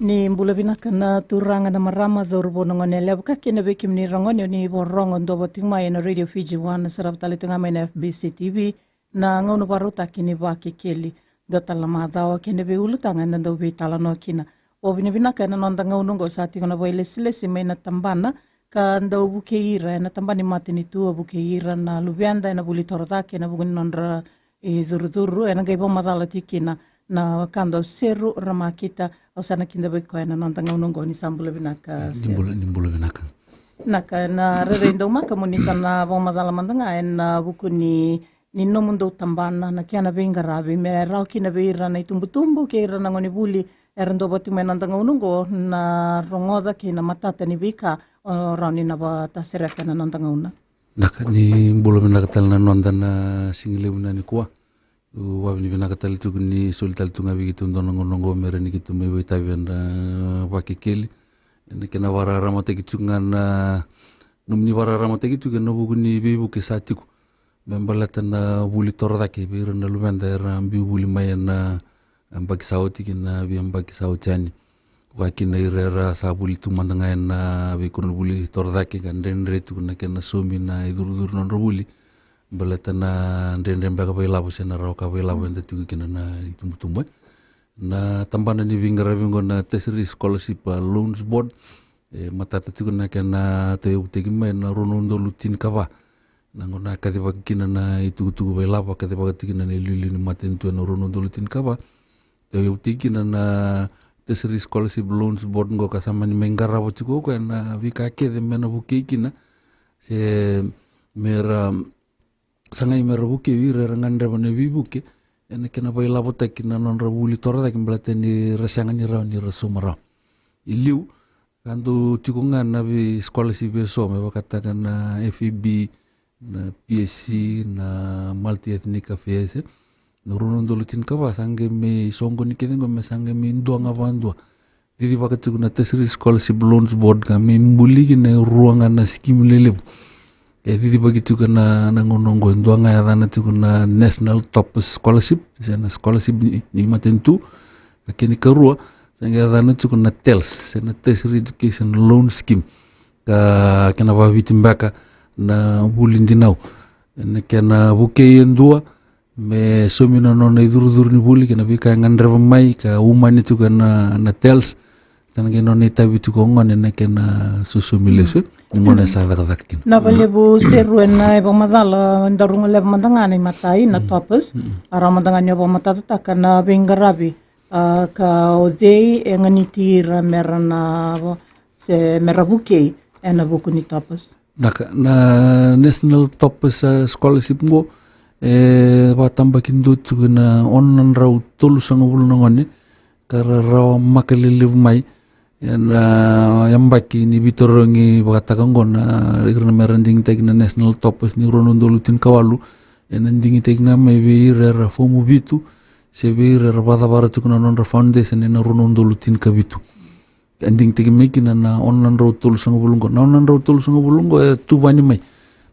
Ni mbula vinaka na turanga na marama dhorbo ngone lebo kina beki mni rangone ni borongo ndobo tingma na Radio Fiji 1 sarap tali tinga na FBC TV na ngono baruta kini ba kekeli do tala madhawa kene be ulutanga na do be tala no kina o vini vinaka na nonda ngono ngo sati ngona boile silesi me na tambana ka ndo bukeira na tambani matini tu bukeira na luvianda na buli torda na bugun nondra e zuruduru na gaibo madala tikina na kando seru ramakita o sana kinda be ko na nonda ngono ngo ni sambula vinaka nimbula vinaka naka na rerendo maka muni sana bo madala mandanga na bukuni ni no mundo tambana na kiana venga rabi me rao kina beira na itumbutumbu ke ira na ngoni buli erando boti me nanda ngaunungo na rongoda ki na matata ni vika rani na ba tasereka na nanda ngauna naka ni bolo me nakatal na nanda na singile una ni kwa wabni be nakatal tu ni sultal tu ngabi gitu ndono ngonongo mere ni gitu me wita venda wakikeli ene kena warara mate gitu ngana numni warara mate gitu ke no buguni bebu ke satiku membalatan na buli torda ke biro na lumenda era ambi buli maya na ambaki sauti kina bi ambaki sautiani wakina irera sa buli tumandanga na bi kun buli torda ke kan dendre tu na kena somi na idur non buli balatan na dendre mbaka ba labo sena roka ba labo nda tu kina na itumtumba na tambana ni vingara vingo na tertiary scholarship loans board matata tu na kena te utegima na ronondo lutin kava nangona kade bakina na itu tu bela pa kade bakina na lili ni maten tu na rono dolutin kaba te utikina na tertiary scholarship loans board ngo kasama ni mengara botuko ko na vika kede mena bukikina se mera sangai mera buke vira ngandra bane vibuke ene kena bela botakina non rabuli torda kimblate ni rasanga ni ra ni rasumara iliu kandu tikunga na bi scholarship so me bakata na FEB na PSC na multi-ethnic affairs na runon dolutin kaba sange me songo ni kedengo me sange me nduanga bandua didi wakati kuna tertiary scholarship loans board ka me mbuligi na ruanga na scheme lelebu didi begitu kana na ngonongo nduanga ya dana tu kuna national top scholarship sana scholarship ni matentu lakini karua sange ya dana tu kuna TELS sana tertiary education loan scheme ka kana babitimbaka na bulindinau na kena buke yendua me somino no na idur ni buli kena bika ngandra mai ka umani tu kana na TELS tan ke no neta bitu ko ngone na kena susumilesu ngone sa dakadakin na balebu seru na eba madala ndarunga leb mandangani matai na topas ara mandangani eba matata kana bengarabi ka odei enganitira merana se merabuke ena bukuni topas na national top scholarship ngo batamba kindo tuguna onan raw tolu sanga bul ngone kara raw makalele mai na yambaki ni bitorongi bakata ngona irna meranding tegna national top ni ronon dolutin kawalu enanding tegna me beira fomu bitu se beira bada bara tuguna non foundation na ronon dolutin kabitu ending tigi mekina na onan raw tolu sanga bulungo na onan raw tolu sanga bulungo tu bani mai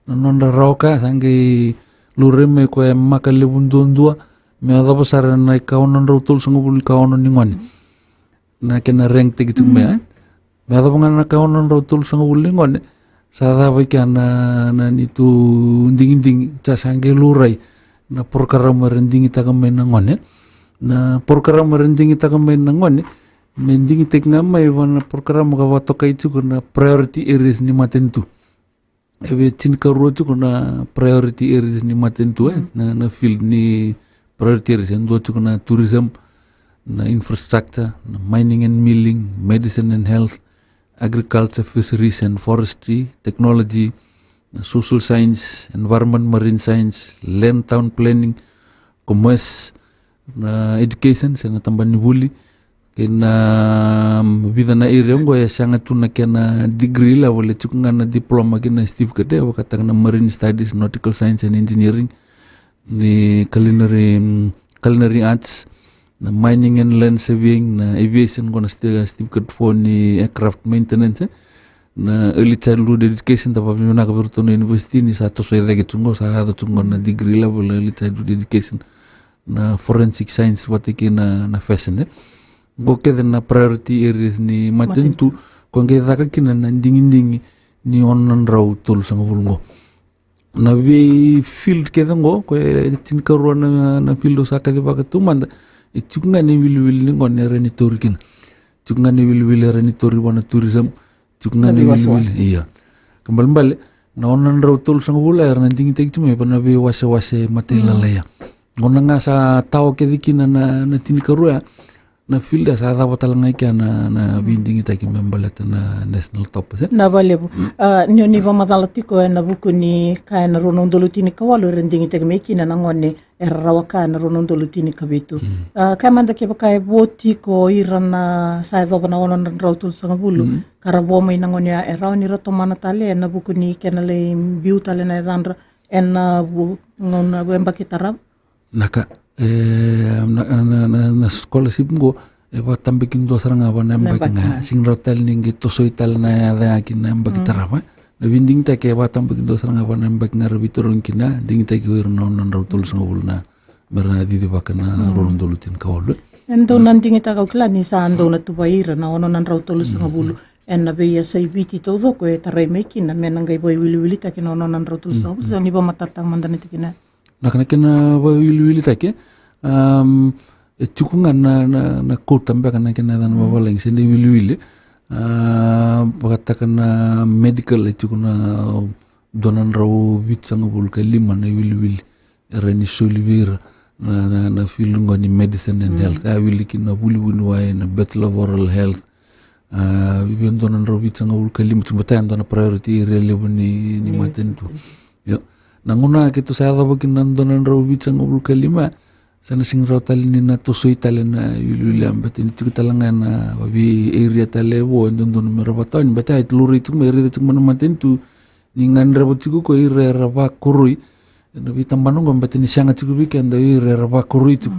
na non raw ka sange lureme ko makale bundundua me ada pasar na ka onan raw tolu sanga bulungo ka onan ningoni na kena rank tigi tu me ada bangana ka onan raw tolu sanga bulungo ne sada baikana na nitu ding ca sange lurai na perkara merending ita ka men ngone na perkara merending ita ka men ngone mending tekna mai wana program ka watoka itu kuna priority areas ni matentu ebe tin ka rotu kuna priority areas ni matentu na field ni priority areas ndo kuna tourism na infrastructure na mining and milling medicine and health agriculture fisheries and forestry technology na social science environment marine science land town planning commerce na education sana tambani buli kena vida na area ngo ya sanga tuna kena degree la wala tukunga na diploma kena certificate wakata na marine studies nautical science and engineering ni culinary arts na mining and land saving na aviation gonna certificate for ni aircraft maintenance na early childhood education tapa na kaberto na university ni sa to so gitu ngo sa to tungo na degree level early childhood education na forensic science watiki na fashion go kede na priority areas ni matentu ko nge daka kina na ndingi ni onan raw tol sanga bulngo na we field kede ngo ko tin karwa na field sa kade baka tumanda itunga ni wil ni ngon reni torkin tunga ni wil reni tori wana tourism tunga ni wil iya kembal na onan raw tol sanga bula er ndingi tek tume pa na we wase matela laya ngona nga sa tao kede kina na tin karwa na field sa da batalanga kya na binding itaki membalata na national top na balebu nyo ni ba madalatiko na buku ni kaya na rono ndolutini kawalu rending itaki mekina na ngone errawa kaya na rono ndolutini kabitu kaya manda ke bakay boti ko irana sa do na ono na rautul sanga bulu karabo may na ngone errawa ni rato manatale na buku ni kenale biutale na edandra na ngona bemba kitarab naka na scholarship ngo ba tambikin do saranga ba na mbagina sing rotel ningi to soital na ya kin na mbagitara na binding ta ke ba tambikin do saranga ba na mbagina rabiturun kina ding ta gir no non rotul sangul na merna di ba kana ron dolutin kawol endo nanding ita ka klani sa ando na tubaira na ono nan rotul sangul en na be sai biti todo ko tarai mekin na menangai boy wili ta kino ono nan rotul sangul so ni ba matatang mandane tikina nakana ba wili ta ke cukungan na kota mbaka na kena dan babalang sende wili pakatakan na medical cukuna donan raw bitsang bul ka lima na wili reni solivir na filungo ni medicine and health wili kina buli wai na battle of oral health bibin donan raw bitsang bul ka lima tumbatayan dona priority relevant ni matentu yo nanguna kitu saya bakin donan raw bitsang bul ka lima sana sing raw tali na tusoy tali na yulilam bat ini tuh talangan na babi area tali wo ndon merabaton bat ay telur itu meri itu mana maten tu ningan rabat juga ko ire rabak kurui nabi tambanong ko bat ini sangat juga bikin da ire rabak kurui tu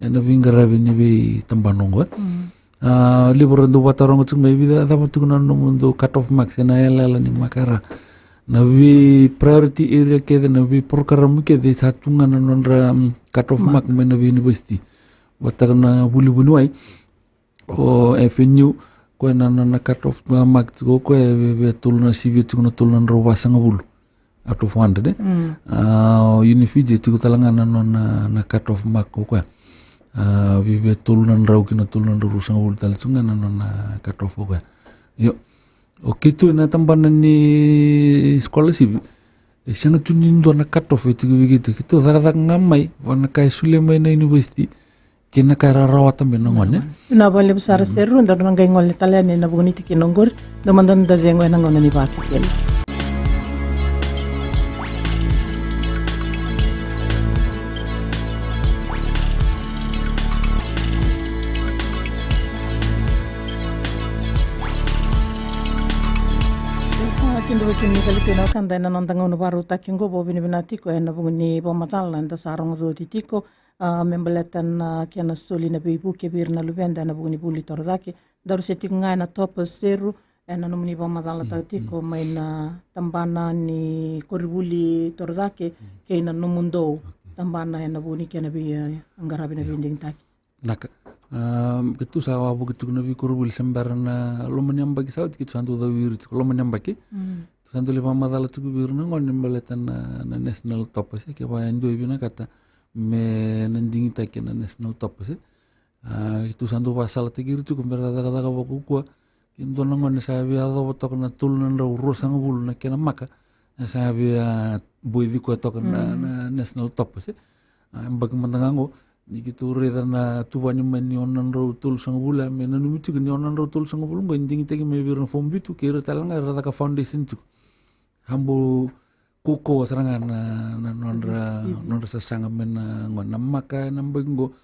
nabi ngarabi ni bi tambanong ko libro do batarong tu maybe da dapat tu nan mundo cut off marks na yala ni makara nabi priority area kede nabi program kede satungan nonra cut off mark men nabi university watarna buli bunuai o FNU ko na cut off mark ko be tulna CV tu na tulna roba sanga bulu out of 100 university tu talangan na cut off mark ko be tulna raw kina tulna ro sanga bulu tal tungan na cut off ko yo oke tu na tambanan ni scholarship sangat tunin do na cut off itu begitu itu zaga ngamai wana kai Suleiman na university kina kara rawat tambe nongone na bale besar seru ndar ngai ngol talen na buniti kinongor damandan da zengwe na ngone ni bakkel kindo kini kalitino kanda na nandang ono baru takingo bo binibinatiko na bungni pamatal na sarong do titiko membeletan kiana soli na bibu kebir na lubenda na bungni buli tordaki daru setik ngai na top seru na nomni pamatal tatiko mai na tambana ni koribuli tordaki ke na numundo tambana na bungni kiana bi angarabi na binding taki naka itu sawa begitu nabi koribuli sembarana lomanyam bagi saut kitu santu dawir lomanyam bagi santu lima madala tu bir na ngon mbeletan na national top se ke ba enjoy bina kata me nanding take na national top se itu santu pasal tigir tu kumbera daga boku ko kindo na ngon sabi ado botok na tulnan ra urusang bul na kena maka sabi boidi ko tok na national top se mbag mandango ni gitu reda na tuwani mani onan raw tul sang bula me na numitu ni onan raw tul sang bula nginding tegi me bir form bitu kira talanga rada ka foundation tu hambo kuko serangan na nonra sa sanga men ngon namaka nambengo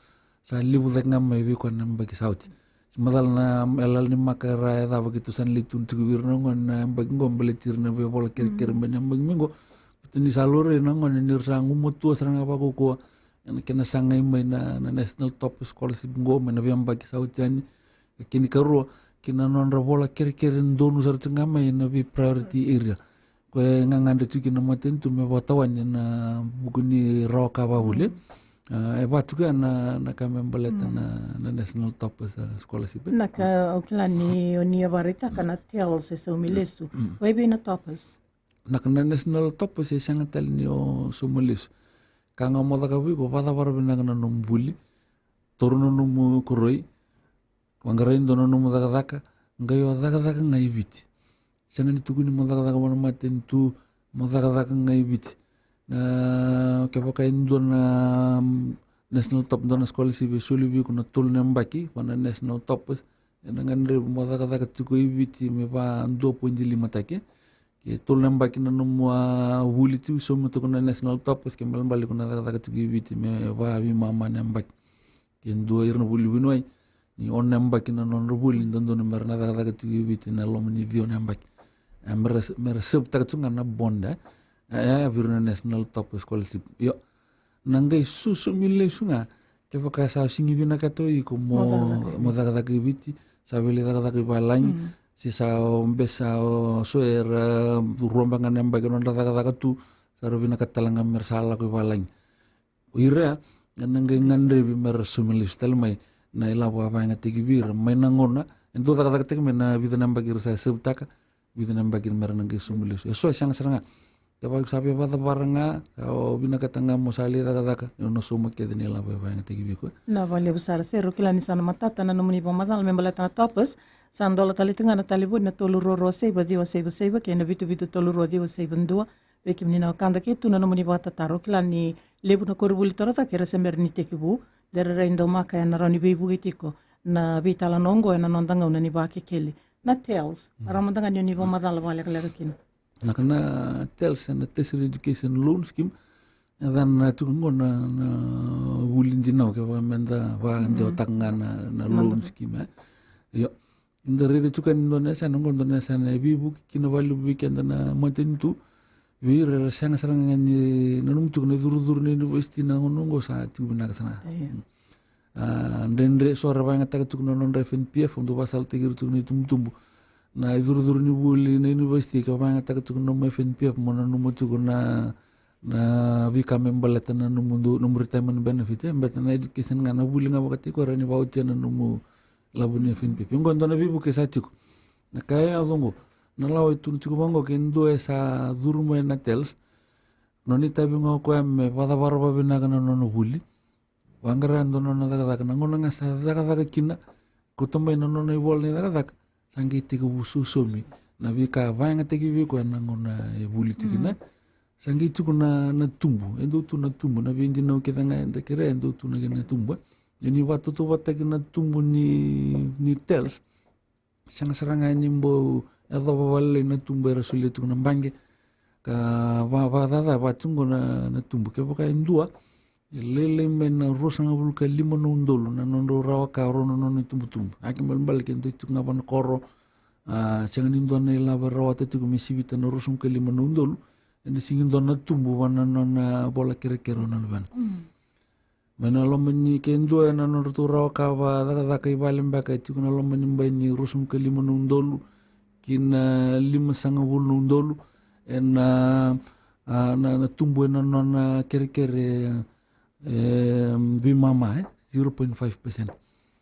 sa libu dek ngam me bi ko nambagi sauti madal na elal ni maka ra da begitu san litun tu bir ngon nambengo beletir na be bola kir men nambengo tini salure ngon ni sang umutu seranga pa kuko kena sangai mai na national top scholarship ngo mena biam bagi sautiani kini karo kina non bola kere ndonu sar tengah mai na bi priority area ko ngangande tu kina maten tu me batawan na buguni roka ba bule E watu ka na kamembaleta na national top scholarship. Naka okilani o nia varita kana tells e sa umilesu. Webe na toppers. Naka na national top se sanga tali ni o sumulis. Kanga moda ka wiko wada wara binanga na numbuli. Toruno numu kuroi. Wangarain dono numu daka ngayo daka ngai viti. Sanga ni tukuni mo daka wana maten tu mo daka ngai viti. Na kepoka indo na national top dona scholarship suli bi kuna tul nembaki wana national top nangandre mo daka tuku viti me ba 2.5 take. Ke tul nembaki na numu wuli tu so mo tukuna national top ke mbali kuna daka tuku viti me ba bi mama nembaki. Ke ndo irna wuli winoi ni on nembaki na non rubuli ndondo na merna daka tuku viti na lomni dio nembaki. Mera sub takatsunga na bonda ya viruna national top scholarship yo nangai susu mile sunga kepo ka sa singi bina kato I ko mo daka viti sa vele daka balangi si sa mbesa so era rombangan nembaki non daka tu sa robina katalanga mersala ko balangi ira nangai ngandre bi mer sumile stelmai na ilawa ba ngati gibir mai nangona ento daka tek mena vida nembaki sa subtaka vida nembaki mer nangai sumile so sang seranga Tapos sabi bata paranga o binakatanga mo sali daka no suma ke de nila ba nga tigi ko na vale busar sero kilani sana matata na numuni pa madal membalata na topes sandola talitinga na talibu na toluro rose ba diwa seba ke na bitu toluro diwa seba ndua bekim ni na kanda ke tu na numuni pa tataro kilani lebu na korbuli tarata ke resemer ni tekibu dere reindo maka na roni bebu gitiko na bitala nongo na nondanga una ni ba ke kele na tells ramandanga ni pa madal vale kala kin nakana tells and tertiary education loan scheme and then tukungo na wulin dinaw ke ba menda ba ndio tangana na loan scheme yo ndare tukan Indonesia nongo Indonesia na bibu kinavalu weekend na matentu wira sang sarang ni nanum tukne dur ni university na nongo sa tubina sana ndendre so raba ngata tukno non refen pf ndo basal tigir tukne tumtumbu na dur ni buli na university ka ba ngata tukno me fen pf mona numu tukuna na bika membalata na numu number retirement benefit mbeta na education nga na buli nga wakati ko rani voucher na numu labuni fen pf ngo ndo na bibu ke sa tiko na kaya azongo na lawa itu tiko bango ke ndo esa durmo na tels noni tabi ngo ko me pada barba binaga na no buli wangara ndo no daga na ngona nga sa daga kina kutombe no no ibol ni daga sangi tiga busu somi na bika vanga tegi biko na ngona buli tikina sangi tuku na tumbu endo tu na tumbu na bindi na ukitanga enda kere endo tu na tumbu yani watu tu wata na tumbu ni tels sang saranga ni mbo edo wale na tumbu era sulit tu na bange ka wa tungo na tumbu ke poka indua lele men rosanga bulka lima no ndolo na nondo rawa ka rono no tumbu aki mbal ke ndo tu ngaban koro changan indo na lava rawa te tu misibita no rosum ke lima no ndolo ene singin do na tumbu wana na bola kere na ban mana lo meni ke ndo na no tu rawa ka ba daga kai balem ba ka tu na lo meni mbani rosum ke lima no ndolo kina lima sanga bul no ndolo na tumbu na kere bimama 0.5%.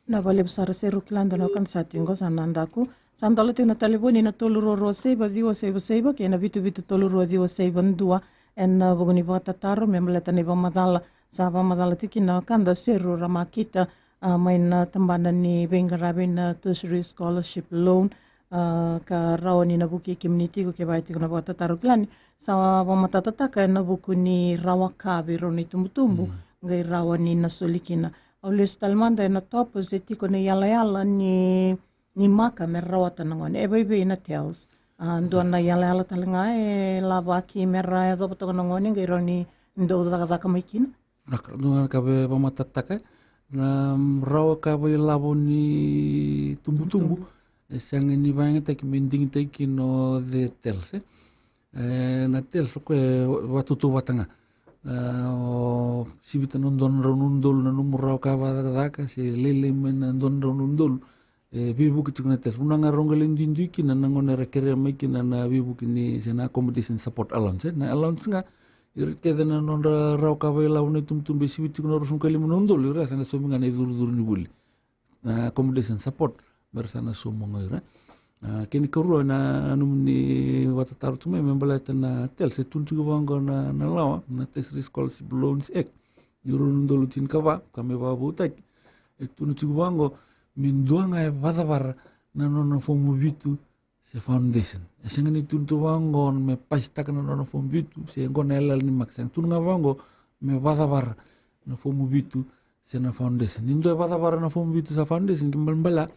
Na vale besar seru kilando no kan satingo sanandaku sandola tina taliboni na toluro rose ba diwa seba ke na vitu toluro diwa seba ndua en bogoni bata taro memleta ne madala saba madala tiki na kanda seru ramakita main tambana ni bengarabe na tertiary scholarship loan ka rawani na buki community ko ke baiti ko na bata taro kilani sa matata ka na buku ni rawakabe roni tumbu ngai rawani na solikina aulis talmanda na top zeti ko ni yala ni maka merawata nangon ebe na tells ando na yala talanga labaki merra do to nangon ngai roni ndo daga kamakin nak ka be pamatata ka na rawa ka be laboni tumbu sang ni vanga tak mending tak no de tells na tells ko watu tu watanga sibita non ronundol na numuraw ka ba si lele men don ronundol bibu kitu na tes unanga rongalin dinduki na nangon rekere maiki na bibu kini sena competition support allowance na allowance nga irkede na nonda rau kawai lau na tumtumbe siwiti kuna rusung kali menondol ira sana somi ngana idur-idur ni buli na accommodation support bersana somo ngaira kini kerua na numni watataru tume membalata na tel se tuntu wango na lawa na Treasury Scholarship Loans Act yurundolu tin kawa kame babu tak tuntu wango mindua ngai vatavara na nona fomu vitu se foundation esengani tuntu wango me pasta kana nona fomu vitu se ngona elal ni maksang tunga wango me vatavara na fomu vitu se na foundation indo vatavara na fomu vitu sa foundation kimbala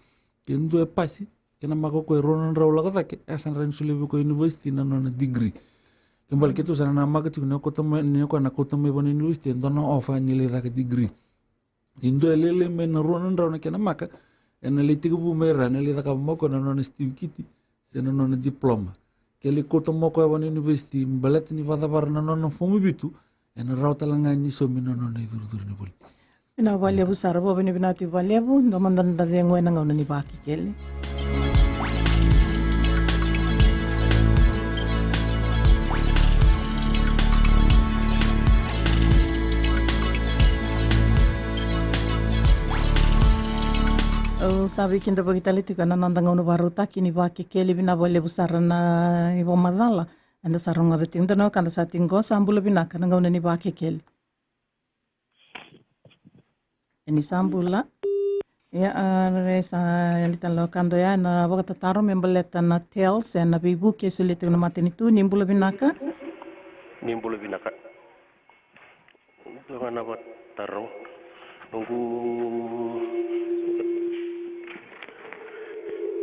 kendo pasi kena mako ko ronan raula katake asan ran sulebu ko university na nona degree kembal ketu sana nama ke tukuna ko tama ni ko na ko tama bon university ndono ofa ni le ka degree indo lele men ronan rauna kena maka en le tigu bu mera ne le ka moko na nona Steve Kiti se na nona diploma kele ko tama ko bon university balat ni vada bar na nona fomu bitu en rauta langa ni so min nona idur ni bol ina valia bu sarabo bini binati valia bu ndo mandan da ngwe na ngona ni baki kele sabi kinda bagita liti kana nandanga unu baruta kini baki kele bina valia bu sarana ibo madala anda sarunga de tinda no kanda satingo sambula bina kana ngona ni baki kele ini sambula ya resa litan lo kando ya na wakata taro membeleta na tels na bibu ke sulitu na matini tu nimbula binaka Dona ba taro nunggu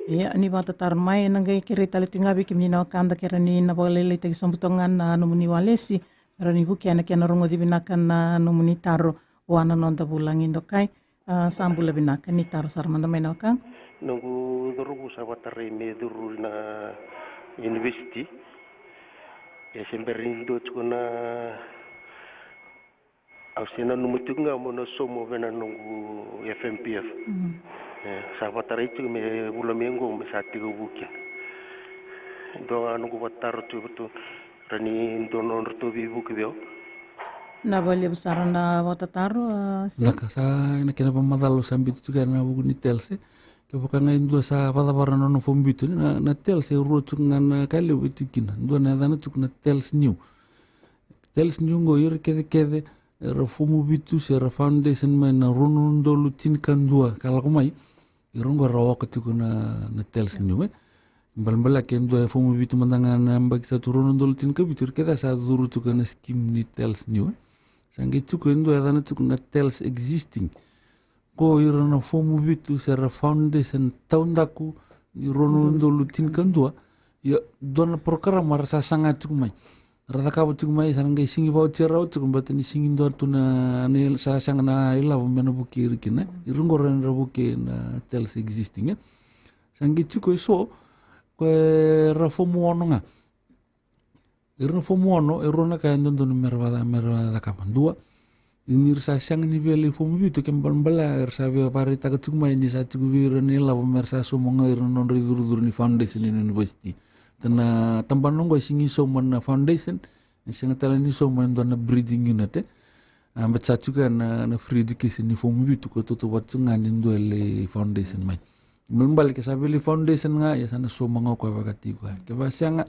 ya ni bata tar mai nangai kiri tali tinga bikim ni na kanda kira ni na bolele tegi sombutongan na numuni walesi rani buki ana kena rongo di binaka na numuni taro wana nonda bulang indo kai sambula binaka ni taro sarmanda mai na kang nunggu dorubu sabatare me duru na university ya semberindo chukuna ausina numutunga mono somo vena nunggu FMPF sabatare itu me bula mengo me satigo bukin do nunggu batar tu betu rani dono rto bi buki beo na boleh besar na wata taro nakasa na kena pamadalo sambit juga na buku ni telse ke bukan ngain dua sa pada barang nono fombit na telse rutu ngana kali itu kina dua na dana tuk na tels new go ir kede ra fomu bitu se ra foundation mai na runun dolu tin kan dua kala kumai irungo rawa ketuku na tels new bal ken dua fomu bitu mandangan bagi satu runun dolu tin ka bitur keda sa duru tu kana skim ni tels new sangi tuku endo adana tuku na tels existing ko irana fomu bitu sera foundation taundaku irono ndolu tin kandua ya dona program marasa sangat tuku mai rada ka tuku mai sangai singi bau cerau tuku batani singi ndo tuna ne sa sangna ila mena bukir kina irungo ren rabuke na tels existing sangi tuku so ko ra fomu ononga irno fomu ono erona ka ndondo merwada kapan dua inir sa sang ni beli fomu bitu kembal bala ersa be pare ta ketuk mai ni sa tugu wirne la mersa somonga irno ridur ni foundation in university tana tamban nongo singi somon foundation singa tala ni somon dona breeding unit ambet sa juga na free education ni fomu bitu ko toto watu ngani ndole foundation mai mbal ke sa beli foundation nga ya sana somonga ko bakati ko ke basanga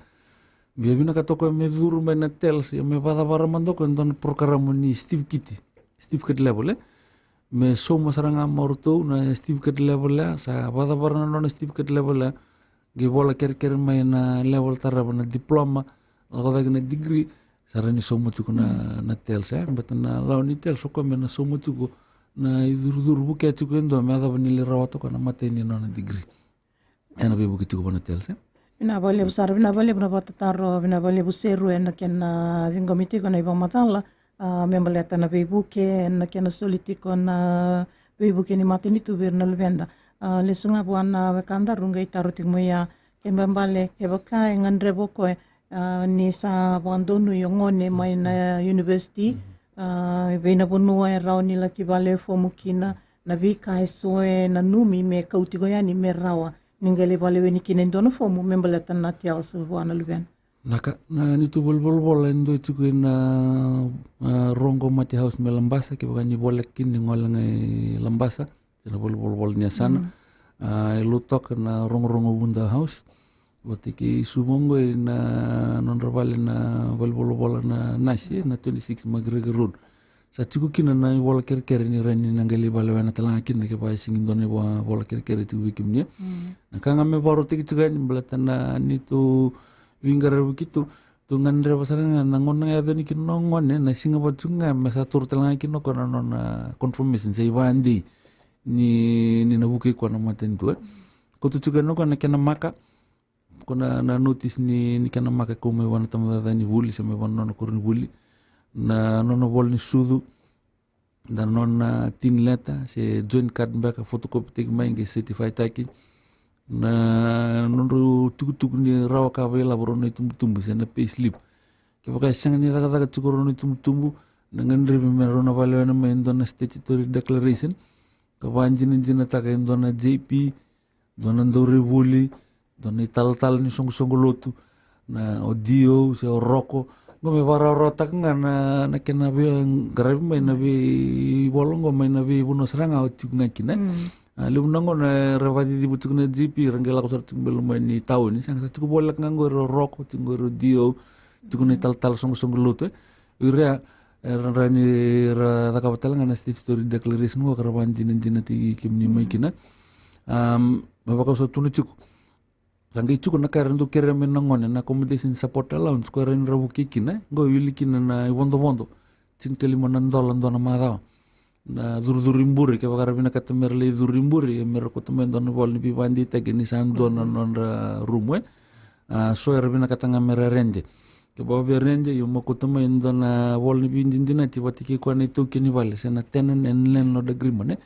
Bia bina katoko me duru me na tels me pada para mandoko enton program ni Steve Kiti level me soma saranga morto na Steve Kiti level sa pada para na Steve Kiti level ge bola ker me na level taraba na diploma lago na degree sarani soma tuku na tels betana law ni tels ko me na soma tuku na idur buke tuku endo me ada bani le rawato kana mateni na degree ena be buki tuku na tels bina boleh besar bina boleh bata taro bina boleh buseru na kena zingomiti kona ibang matala membaleta na bebuke na kena solitiko na bebuke ni matini tu birna luvenda lesunga buana bekanda runga itaru tingmoya kembambale kebaka ngandre boko ni sa bandonu yongone mai na university bina bonua rau ni laki bale fomukina na bika esoe na numi me kautigo yani me rawa ningale bale weni kinen dono fomu membaleta na tial suwana luben Naka na nitu bol endo itu na rongo mati house me lambasa ke bakani bolekin ni ngolangai lambasa na bol nya sana lutok na rongo bunda house botiki sumongo na non ravale na bol na nasi na 26 McGregor Road sa tiku kina na bola ker ni rani nangali bala wana talanga kina ke pai singin done bola ker itu wikimnya na kanga me baru tiki tugan belatana nitu wingara begitu tungan dera pasaran nangon nga ni kinongon na singa batunga masa tur talanga kino kono na confirmation sa ibandi ni nabuki ko na maten tu ko tu juga no kana kana maka kona na notice ni kana maka ko me wana tamada ni buli sa me wana no kurni buli na no bol ni sudu dan non tin leta se joint card mbaka photocopy tek mai nge certified taki na nonru tuku ni rawa ka vela borono tumbu sena payslip ke baka sanga ni daga tukoro ni tumbu dengan ribe merona vale na mendo na statutory declaration ka banjin jina ta ka ndona JP dona ndore buli dona tal ni song lotu na audio se roko ngome bara rota ngana na kena be grave mai na be bolongo mai na be buno seranga o ngakina lu nango na rawadi di butuk na GP ranggela ko sartu belum ni tahu ni sang satu bolak nganggo rokok tinggo dio tukune tal song lutu ira rani ra kapatal ngana statutory declaration ko karawan jinin ti kimni mai kina babaka so tunu cukup sangi cukup na karan tu kere men nangon na accommodation support allowance ko ran rabu kikina go wilikina na wondo cinkeli $6 na madao na durimburi ke bakar bina katemerle durimburi mer ko temen don bol ni bibandi tegeni sando non rumwe so er bina katanga mer rende ke bobe rende yo mako temen don bol ni bindindina ti watiki ko ni to kini vale sena tenen en len no agreement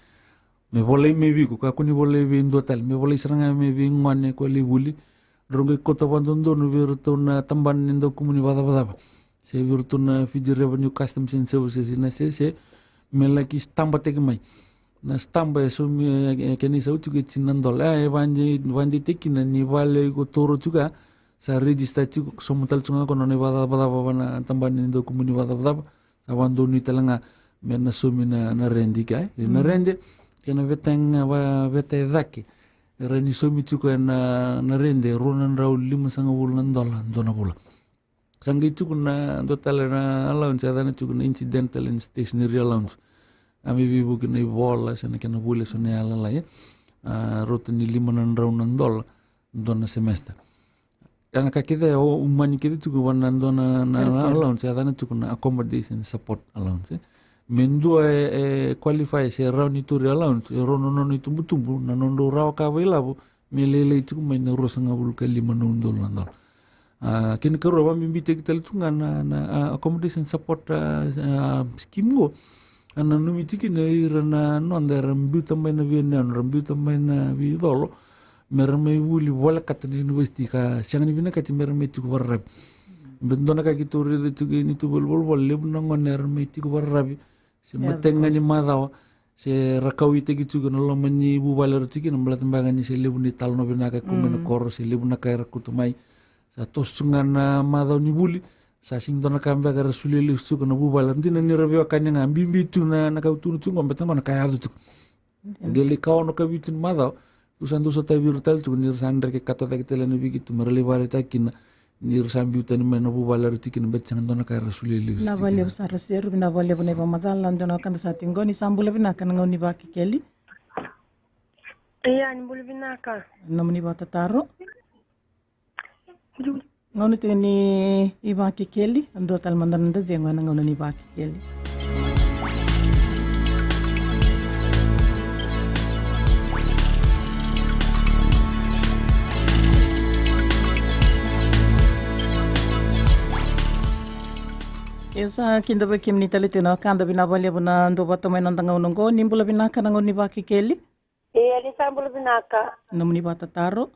me boleh me bi ko ka kuni boleh bi ndotal me boleh seranga me bi ngwane ko li buli ronge ko to bandondo no virtu na tamban ndo komuni bada se virtu na Fiji Revenue Customs and Services na se melaki stamba tegi mai na stamba so mi keni sa utu ke $9 vandi tekina ni vale ko toro juga sa register tu somutal tunga ko no ne bada na tamban ndo komuni bada sa wando ni talanga mena so mi na rendi kai na rende kena vete daki rani so mi tu ko na rende ronan raul $5.5 dona bola sangi tu na total na allowance adana tu na incidental and stationary allowance ami bibu kena bola sana kena boleh so ne ala ya rota ni $5 dona semester kana kakida umani kida tu wana dona na allowance adana tu na accommodation support allowance mendo qualify se rauni turi allowance rono no itu tumbu na nondo raw ka velabo melele itu mai na rosanga bul $5 kin karo ba mi bite kital tunga na accommodation support scheme go ana no mitiki na irana nonda rambuta mai na viena rambuta mai na vidolo merme wuli wala katane university ka sangani bina kati merme tu warrab bendona ka kituri de tu ni tu bol lebna ngoner me tu warrabi se matenga ni madawa se rakawite gitu kan lo meni bu baler tiki na mlat mbangani se lebuni talno bina ka kumen kor se lebuna ka rakutumai sa tosungan madaw ni buli sa sing dona kamba ka rasulili su kana bu baler ndina ni rabi wakanya ngambi bitu na nakautu tu ngombe tama na kaya tu geli kaw no ka bitu madaw usan so ta virtual tu ni sandre ke kata ta kitela ni bikitu merle barita kina ni sambi utani mena bu baler tiki na betang dona ka rasulili na vale usara seru na vale bune ba madala ndona kanda sa tingoni sambula bina kana ngoni ba kikeli iya ni bulu binaka namni ba tataro ngoni tini iba kikeli ando tal mandan nda dengo na ngoni ba kikeli Esa kinda ba kimni talite na kanda bina bale buna ndo bato mai nandanga unongo nimbula binaka na ngoni ba kikeli iya ni sambulu binaka namni ba tataro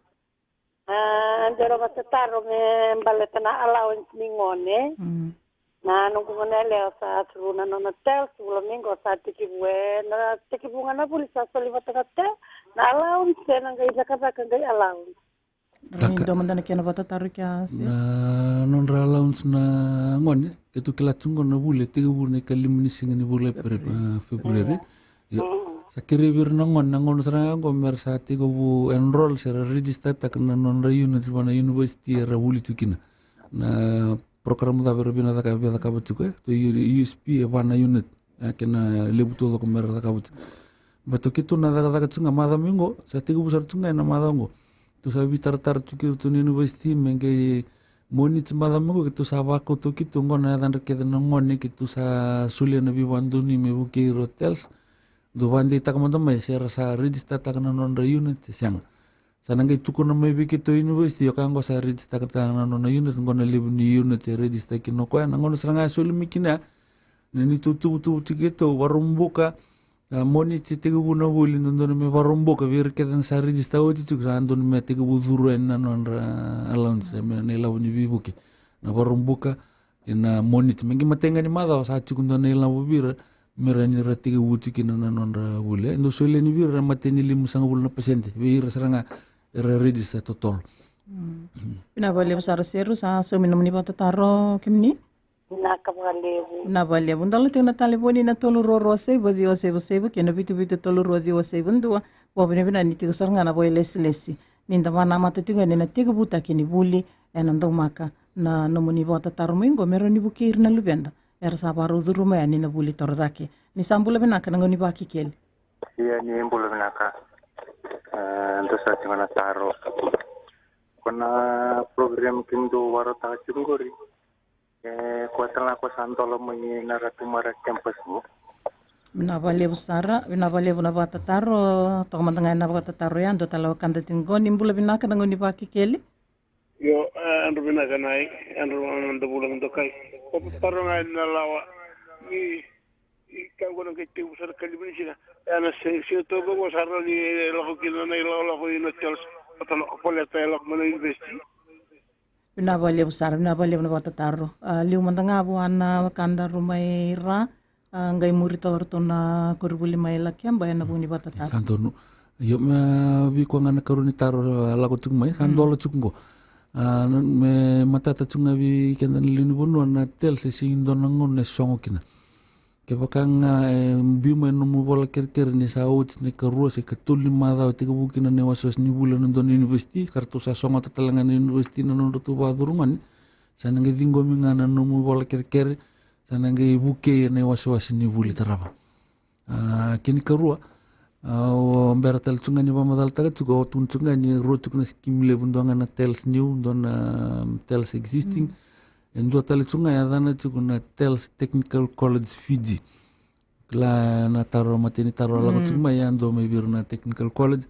andero batataro me baleta na allowance mingone na nungu monele sa truna no tel sulo mingo sa tiki bunga na pulisa soli batakate na allowance na ngai zakata ngai allowance Rindo mandana kena bata taru kia se. Na non ra allowance na ngone ke tu kila tungo na bule tiga bune ka limni singa ni bule Februari. Yo. Sa kiri bir na ngon sara ngo mer sa tiga bu enroll sera register tak na non ra unit bana university ra buli tukina. Na program da berbina da ka betuke to USP bana unit kena lebu todo ko mer da ka but. Bato kitu na da tunga mada mingo sa tiga bu sar tunga na mada ngo. Tu sabi tar tu tu university menge moni tsmala mo ke tu sa ba ko to ki tu ngona dan ke dan ngone ki tu sa sulia na bi wandu ni me bu ke hotels do wandi tak mo mai ser sa register tak na non unit siang sanang tu ko na me bi ki to university yo kan go sa register tak na non unit ngona libu ni unit register ki no ko na ngona sanga suli mikina ni tu ki to warumbuka moni tiga buna buli nandun me varombo ka vir kedan sa register oti tu sa andun me tiga buzuru en non allowance me ne labu ni bibuki na varombo ka ina moni mengi matenga ni mada sa tu kunda ne labu bir mera ni ra tiga buti kina non ra bule ndo sole ni bir mateni limu sanga bul na pasente vir seranga era register total Pina bale besar seru sa minum ni bata taro kimni. Na balevu ndalo tena taleboni na tolu roro sebo dio sebo kena bitu tolu ro dio sebo ndua wabene bina ni tigo saranga na boy lesi ninda mana mata tigo ni na tigo buta kini buli ena ndo maka na nomoni bota tarumingo mero ni bukir na lubenda era sabaru duruma ya ni na buli tordake ni sambula bina kana ngoni baki keli iya ni mbula bina ka ndo sa tingana taro kuna program kindo warata chungori kuatala ko santolo mo ni naratumara campus mo na balevu sara na balevu na bata taro to mandanga na bata taro yan do talo kanda tingo nimbula binaka na ngoni baki keli yo andu binaka nai andu ando bulang do kai ko taro ngai na lawa ni kango ke ti usar kalibini sina ana se to go sarro ni lo kilo na lo ko ino tels talo poleta lo mo investi Pina balevu sara na balevu na bata taro liu mandanga bu ana kanda rumai ra ngai muri torto na kurbuli mai lakiam bayana buni bata taro santonu yo me bi ko ngana karuni taro lago tung mai sandolo chungo me matata chunga bi kendan lini bonu na tel se sindo nangon ne songokina ke bakanga bi me no mo bola kerker ni saut ni karua se ketuli mada tiga bukina ne wasos ni bulan don university kartu sa songa tatalangan university na non tu badurungan sanange dingo mingana no mo bola kerker sanange buke ne wasos ni buli taraba kini karua beratal chunga ni bamadal taga tu go tun chunga ni rotuk na skim le bundonga na tels new don tels existing endo tali chunga ya dana chukuna tels technical college Fiji la na taro mateni taro la chunga ya ndo me bir na technical college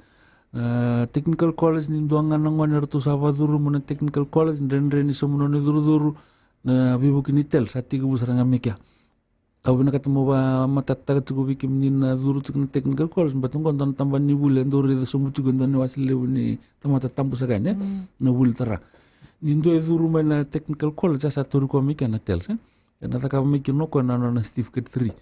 ni doanga na ngone rtu sabaduru mona technical college reni somuno ni duru na bibu kini tels atiga busaranga mekya au bina katamo ba matata tu bi kim ni na duru tu technical college batung kon tan tamban ni bule ndore de somu tu gonda ni wasile ni tamata tambu sagane na bul tara nindo duru mana technical college asa turu ko mi kana tel sen na taka mi kino ko na na certificate 3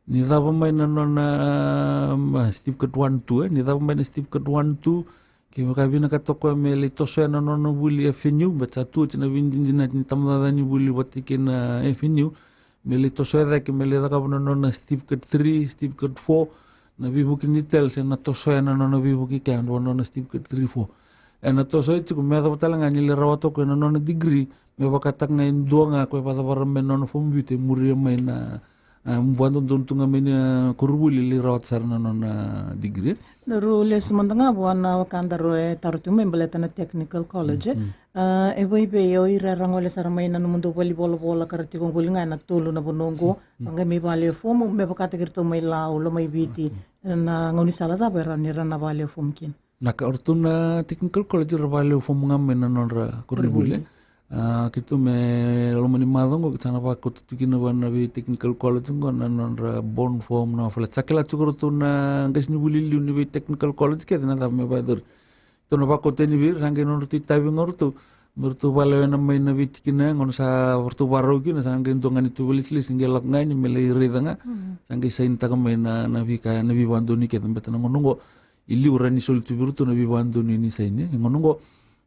ni da ba mai na na certificate 1 2 ni da ba mai na certificate 1 2 ke ka bina ka toko me le toso na no buli avenue bata tu na vindi na tamada ni buli batike na avenue mele toso da ke mele da ka no na certificate 3 certificate 4 na bibu ki ni tel sen na toso na no bibu ki kan no na certificate 3 4 ena toso itu me da batala ngani le rawato ko no na degree me bakatak ngain doanga ko pa da me no fombute muri me na buando tuntunga me na kurbuli le rawat sarna no na degree Naru le sumandanga buana wakanda roe tarutu membeleta na technical college e voi be yo ira rangole saramai na mundo bola karati kong bulinga na tulu na bonongo anga me vale fomu me bakata kirto mai lau lo mai biti na ngoni sala za bera ni rana vale fomu kin na ka ortuna technical college vale fomu ngam na nonra kurbuli kitu me lo mani madongo kitana pa ko tukina bana bi technical college ngona nonra bon form na fala sakela tukurtuna ngasni bulili ni bi technical college ke na da me badur to no pa ko teni bir sange non ti tabi ngortu bertu bale na mai na bi tikina ngon sa bertu baro ki na sange ndongan itu bulisli singelak ngai ni mele ridanga sange sain ta mai na bi ka na bi bandu ni ke tembe tan ngonongo ili urani sol tu bertu na bi bandu ni saine ngonongo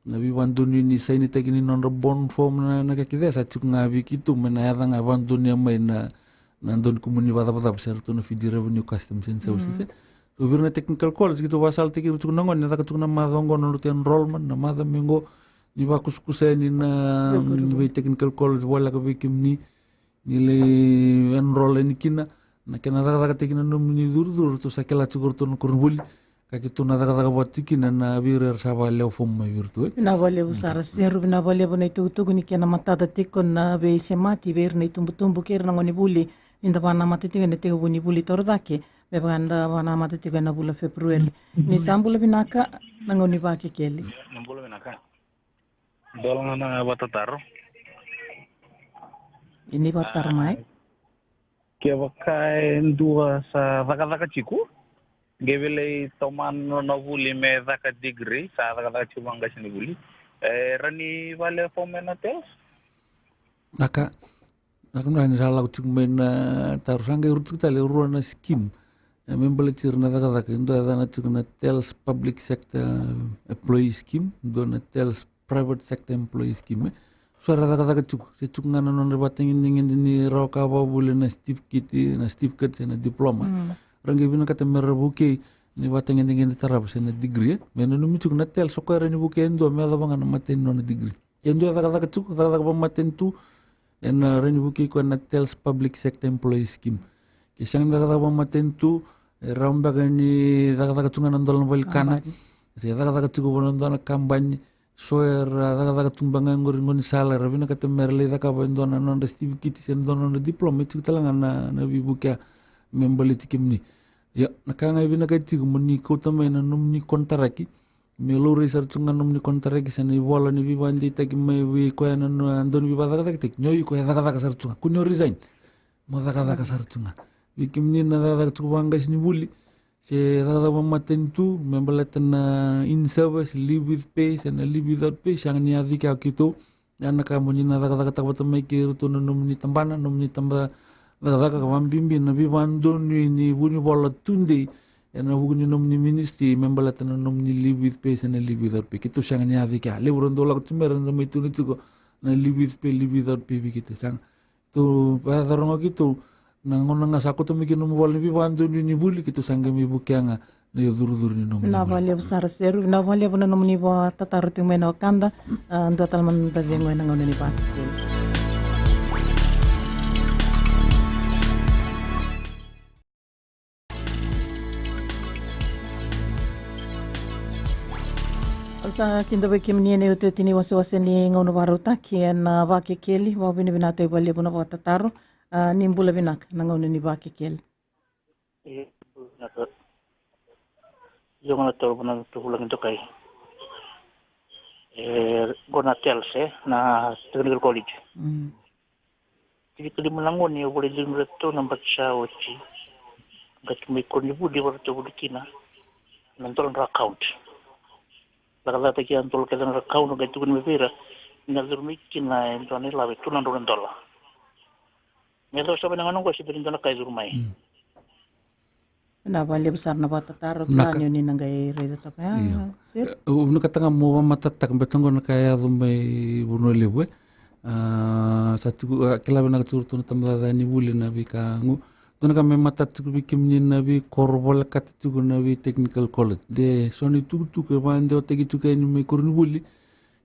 na vi vanduni ni saini tagini non bon form na kakide sa chuk nga vi kitu mena yada nga vanduni mai na nandun kumuni bata besar tu na fidi revenue customs and services so birna technical college gitu wasal tiki chuk nangon na chuk na madongo no enrollment na mada mengo ni bakus kuseni na vi technical college wala ka vi kimni ni le enroll ni kina na kena daga tekina no ni dur tu sakela chukur tu kurbuli kakitu na daga watiki na virer sabale fom mai virtual na vale usara seru na vale bona tu ni kena matada tikon na be semati ver na tumbu ker na ngoni buli inda bana matiti ne te buni buli tordake be banda bana matiti na bula februari ni sambula binaka na ngoni ba kekeli nambula binaka dolanga na batataro ini batar mai ke bakai dua sa daga chiku gebele toman no buli me daga degree sa daga chubanga sini buli rani vale fomena tel naka ni salah ucuk main tarusanga urut kita le uruna skim membeli tirna daga indo ada cuk na tels public sector employee scheme do na tels private sector employee scheme suara daga cuk ngana non batengin ni roka ba buli na stip kiti na stip kat na diploma rangi bina kata merabuke ni batengin tarap na degree mena no cuk na tels sokara ni buke endo me ada banga na maten no na degree endo daga cuk daga ba maten tu en reni buki ko na tels public sector employee scheme kisang daga ba maten tu ramba gani daga tunga nandol bal kana se daga tugo bonondo na kampanye soer daga tumbanga ngoni sala rabina kata merle daga bondo na non restivi kiti sen dono na diploma tu talanga na bibuka membali tikimni ya nakanga bina kati gumni ko tamay na numni kontaraki meluri sartunga numni kontaraki sana ibola ni bibandi taki mai wi ko na andon bibada tak nyoy ko daga sartunga kunyo resign mo daga sartunga bikimni na daga tuwanga sini buli se daga mamaten tu membalatan na in service live with pay sana live without pay sang ni adika kito na kamu ni na daga takbata mai kiru tu numni tambana numni tamba daga kamambimbi na bibandon ni buni bola tundi na hugni nomni ministry membalatan nomni live with pay na live without pay kito sang ni adika lebron dola kumeran na mitu nito na live with pay live without pay kito sang tu padarongo kito nangon nga sako to mikino mo wala bibando ni buli kito sang mi bukyanga na yudur ni nomni na vale usara seru na vale bona nomni ba tataruti mena kanda ndo talman dazengo na ngone ni ba sa kinda ba kimni ne utu tini wasi ni ngono baruta kien ba kekeli wa bini binate bale bona ba tataro nimbula binak na ngono ni ba kekeli yo na to bona to hulang to kai gona telse na technical college jadi kali melangon ni boleh dimulai to number chaochi gat me kontribu di warto budikina nantol account daga ta ki antol ke dan account ga tukun me vera ngalur mikina en tone lawe tunan $2 Melo sabi nanganong ko si Pirinto na kay Zurmay. Na bali besar na bata taro kanyo ni nanggay redo tapaya. Sir. Uno katanga mo matatak betong na kaya Zurmay buno lewe. Satu kelabe na turto na tamada ni buli na bikangu. Tuna kami matatak bikim ni na bi korbol katitu na bi technical college. De soni tutu ke bande o tegi tuke ni me kurni buli.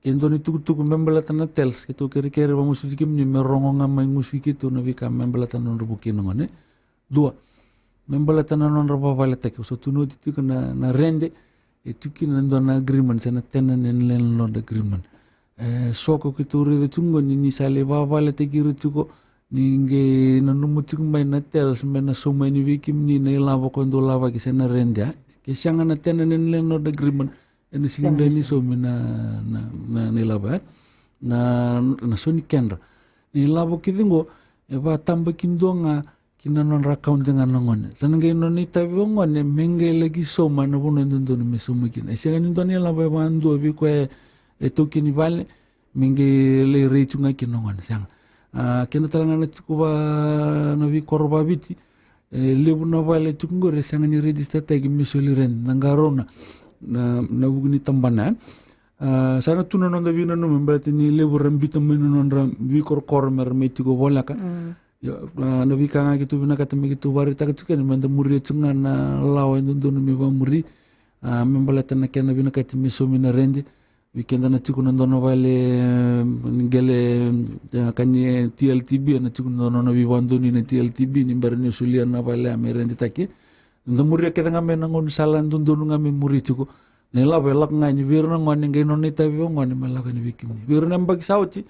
Kendo ni tuku membalatan na tels itu kere-kere ba musiki ni merongo nga may musiki tu na bika membalatan non rubuki ngone. Dua membalatan non rababalatek so tunod itu na rende itu kinando na agreement sana tenant and landlord agreement. Soko kituri de tungo ni sale babalatek irutuko ninge nanumutik may na tels may na sumay ni bikim ni na ilabo ko ndo lava kisana rende kisanga na tenant and landlord agreement. Ini singa ni so na nilaba na soni kendra nilabo kidingo eba tamba kindonga kinanon account dengan nongon sananga ino ni tabi ngon menge lagi so mana buno ndondo me so makin singa ni ndoni laba bando bi ko to kini vale menge le reitunga kinongon sang kena talanga na tukuba na vi korba biti lebu na vale tukungore sanga ni register tagi misoli ren nangarona na bugni tambana sana tuna nonda vina no membrati ni lebu rambita mena nonda vi kor mer meti go volaka na vi kanga gitu vina kata me gitu warita gitu kan manda muri tunga na lawa ndondo no me va muri membalata na kana vina kata me so mina rende weekend na tiku nondono vale ngele kanye TLTB na tiku nondono vi vandoni na TLTB ni barne sulia na vale amerende taki ndo muri keda ngame nangon sala ndondo ngame muri tiku nela belak ngani virna ngani ngai noni tavi ngani melaka ni vikimni virna mbag sauti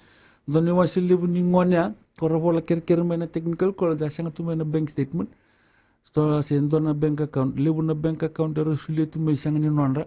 ndoni wasili buni ngonya korobola ker mena technical ko da sanga tu mena bank statement sto sendo na bank account lebu na bank account dero suli tu me sanga ni nonra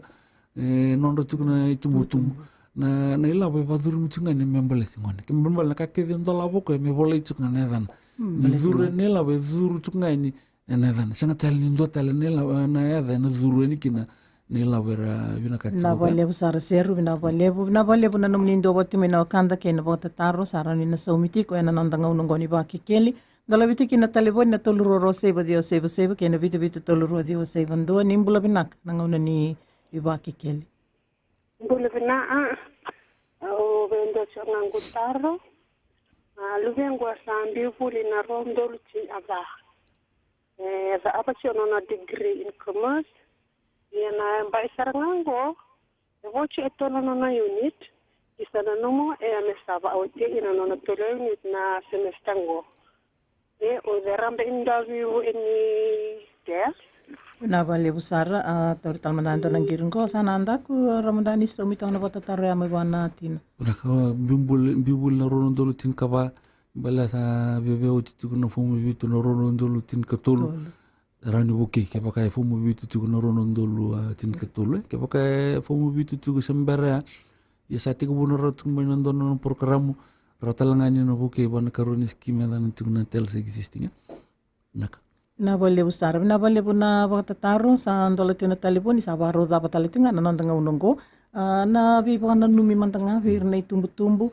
nonra tu na itu butum na ila be vadur mu tunga ni membale ngani kembal na kakke ndo labo ko me bola itu ngane dan ni zure nela be zuru tunga ni enadan sanga tel ni ndo tel nela na ya na zuru ni kina nila vera vina kati na valebu sara seru na valebu na nomni ndo boti me na kanda ke na bota taro sara ni na somiti ko na nandanga unongoni ba kikeli dala viti kina telefoni na toluro ro seba dio seba ke na viti toluro dio seba ndo ni mbula binak na ngona ni iba kikeli mbula bina o vendo changa ngutaro luvengo sambi puli na rondo luchi aba za apa chono na degree in commerce yana mbai sarangango voce etono na unit isana nomo amesaba ote ina no tolo unit na semestango o derambe interview ini test na vale busara tortal mandando nang giringo sana anda ku ramadani somito na bota taro ya mwana tin raka bimbul na rono dolo tin kaba bala sa bebe o titu na fomu bitu na rono dolo tin katolo rani buki ke pakai fomu bitu tu na rono dolo tin katolo ke pakai fomu bitu tu sembara ya sati ko bono rat ko menon dono program ratalangani no buki ban karoni skime dan tu na tel existing nak na bale usar na bale buna bata taro sa andola tina telefoni sa baro da bata litinga na nandanga unongo na vi bana numi mantanga vir nei tumbu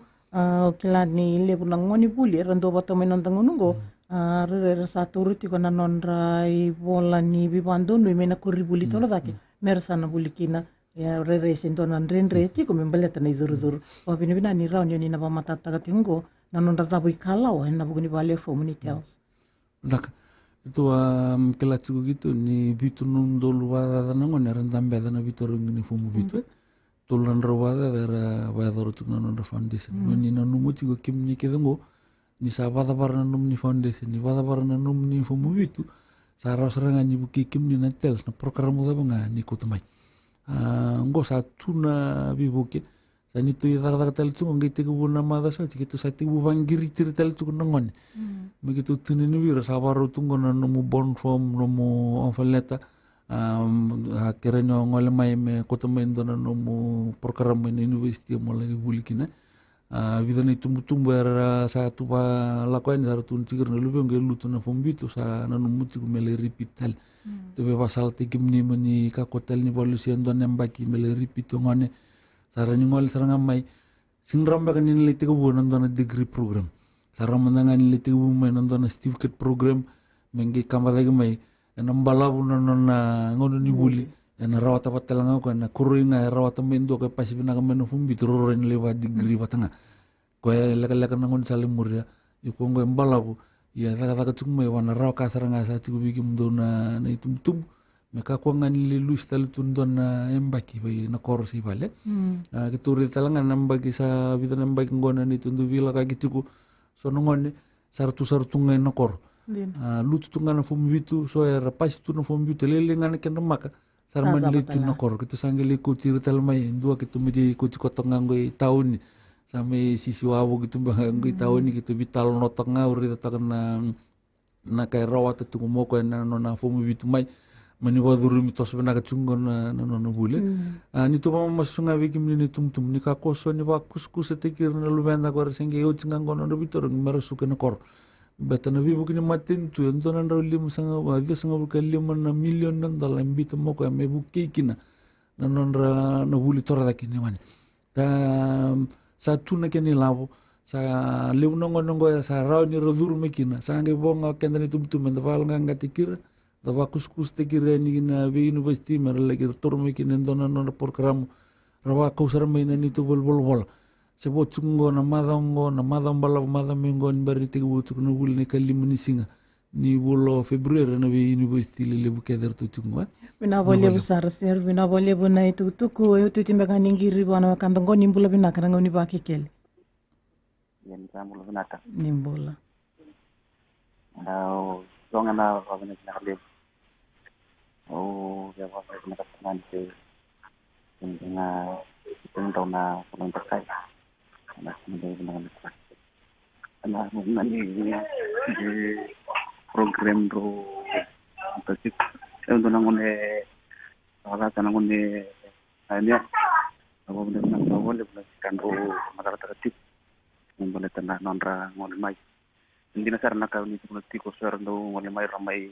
kilani le buna ngoni buli rando bata menandanga unongo re satu ruti ko na nonrai bola ni vi bando nui mena kurri buli tolo dake mersana buli kina ya re sento nan renre ti ko membaleta na iduru o bina ni rauni ni na mata tagatingo na nonra tabu ikala o na buguni bale fo munitiaus nak itu kelat juga gitu ni bitu nun dolu wada na ngone rendam beda na bitu ni fumu bitu tulan rawada dera wada rutuk na non foundation ni na numu tigo kim ni kedengo ni sabada barna num ni foundation ni wada barna num ni fumu bitu sara seranga ni buki kim ni na tel na program da banga ni kutamai ngo satu na bibuke sani tu ida tel tu ngi tigo buna mada so tikitu sati bu bangiri tir tel tu ngon begitu tunini wira sabaru tunggu na nomu born from nomu onfaleta akhirnya ngole mai me kota mendo na nomu program me university mo lagi bulikina vidani tumbu era satu pa lakuan sar tun tigir na lubi ngai lutu na fombitu sa na nomu tigu mele repital to be pasal tikim ni mani ka kotel ni polusian donembaki mele repitu ngone sarani ngol saranga mai sinramba kan ni litigo bonan don degree program sarang menangan liti umai nonton certificate program mengi kamar lagi mai nambala pun nona ngono ni buli na rawat apa telang aku na kuringa rawat mendo ke pasi bina kameno fumbi tururin lewat degree batanga ko leka nangon saling muria iko ngo embala bu ya saka cuma wana raw kasaranga sa tigo bikim dona na itum meka ko ngani lelu stal tundon na embaki bai na korsi bale kituri talangan nambagi sa bita nambagi ngona ni tundu bila ka gitu so nongone sartu ngai nokor lutu tunga na fomu bitu so era pas tu na fomu bitu lele ngane ken maka sarman litu nokor kitu sangeli ku tir talmai dua kitu medi ku kotong ngoi tahun sampai sisi wawo gitu ngoi tahun gitu vital notanga uri takana na kai rawat tu mo ko na na fomu bitu mai mani waduru mitos bena kacungon na no bule ni tu mama sunga bikim ni tum ni ka koso ni wa kus tekir na lubenda ko senge yo cingang kono no bitor marasu na kor betana bi bukini matin tu ento na lim sanga wa dia sanga bukalim na million nang dalam bit mo ko me buki kina na nonra na buli tora dakini mani ta satu na keni lavo sa leunong ngongo sa raw ni rodur mekina sange bonga kendani tum na fal nga tikir da kus tekir ni na be university mer lagi turme kinen dona no program rawa kausara mai na ni tu bol. Se bo tungo na madam bala madam mengo ni bari te bo tukuna bul ni kalimu ni singa ni bolo Februari na be university le buke der tu tungo. Bina boleh besar ser, bina boleh bunai tu ko eu tu timba kaningiri bana kantongo nimbula bina kananga ni baki kele. Yan sambulo binata. Nimbula. Now, long enough of an example. Oh, there was another plan to in Dona on the side. And that's the program to the chip. And the Namone, Alatanamone, Anya, above the number can go Mother Tip, and the letter Nondra on my. Hindi na sar nakawin ito ng tiko sir no wala may ramay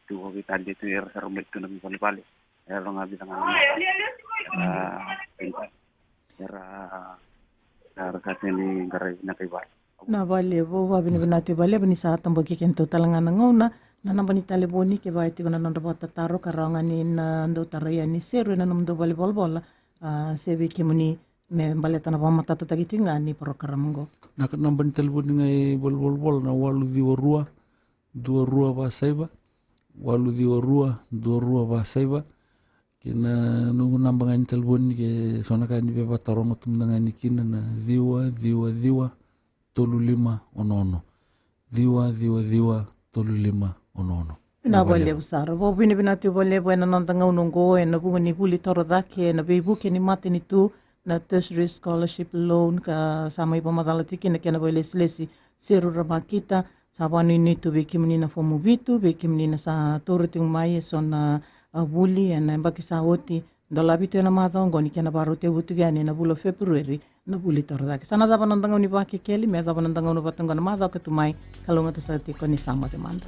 tuwa kita dito yung ramay ito ng bali era nga bilang era kasi ni garay na kay na bale bo wabini binati bale bini sa tambo kikento talanga ngona na nambani taleboni ke baiti kuna nando bata taro karanga ni na ndo taraya ni seru na namdo bale bol sebi kimuni me bale tana pa mata tagi tinga ni program go Nak namban telefon ngai bol na walu dua rua ba saiba walu dua rua ba saiba kena nungu nambangan telefon ke sonaka ni be batarongo tumdangan ni kina na diwa tolu lima ono diwa tolu lima ono na boleh besar bo bini binati boleh bo na nantanga unungo na bunga ni puli toro dake na bebu ke ni mate ni tu na tertiary scholarship loan ka sama ipa madalati kina kena boleh selesi seru ramakita sabani ni tu beki menina fomu bitu beki menina sa toro ting mai so na buli na baki sa oti dola bitu na madongo ni kena baru te butu gani na bulo Februari na buli toro dake sana da banandanga ni baki keli me da banandanga no batanga na madao ketumai kalunga ta sa ti ko ni sama demanda